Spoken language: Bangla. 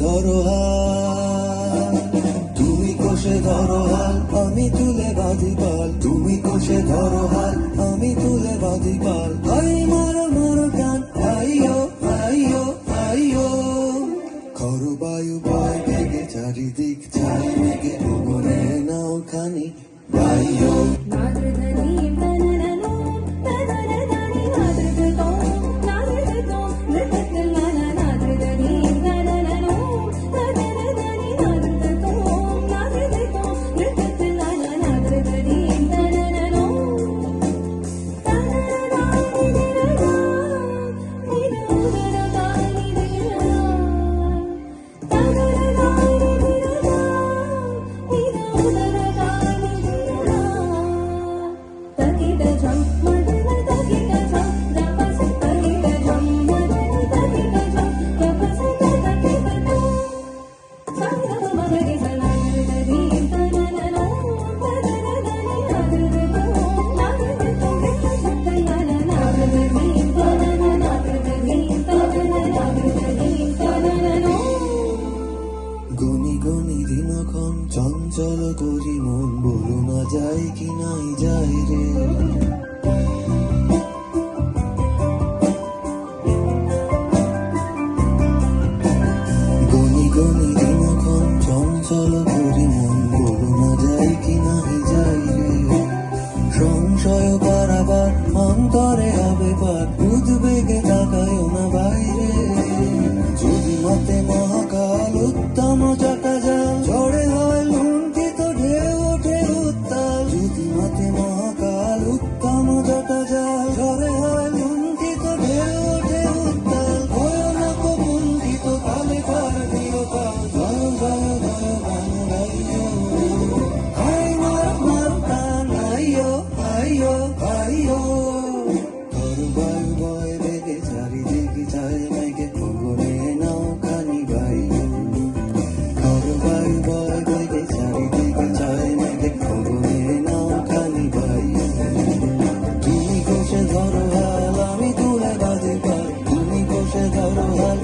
ধরো হাল, তুমি কোষে ধরো হাল, আমি তুলে বাঁধি পাল। তুমি কোষে ধরো হাল, আমি তুলে বাঁধি পাল। আই মারো মারো গান, আইও আইও আইও। খরু বায়ু বয় বেগে, চারিদিক চাই মেঘে, ভুবনে নাও খানি বাইও। গনি গনি দিনক্ষণ চঞ্চল করি মন, বলো না যাই কি নাই যাই রে। গনি গনি দিনক্ষণ চঞ্চল করি মন, বলো না যাই কি নাই যাই রে। সংশয় বারাবার অন্তরে হবে পার, উদ্বেগে তাকায় না বাইরে। যদি মতে মহাকাল উত্তম জটা যাও, ঝড়ে হয় লুণ্ঠিত ঢেউ ওঠে উত্তাল। যদি মতে মহাকাল উত্তম জটা যাও, ঝড়ে হয় লুণ্ঠিত ঢেউ ওঠে উত্তাল। ভয়ানক কুণ্ঠিত কালে পার দিও পাল। জয় জয় জয় গান গাইও, আই মার মার টান আইও আইও আইও। ধর বায়ু বয় বেগে, চারিদিকে চায় মেঘে, ভুবনে নাও খানি বাইও। ধর বায়ু বয় বেগে, চারিদিকে চায় মেঘে, ভুবনে নাও খানি বাইও। তুমি কোষে ধরো হাল, আমি তুলে বাঁধি পাল। তুমি কোষে ধরো হাল,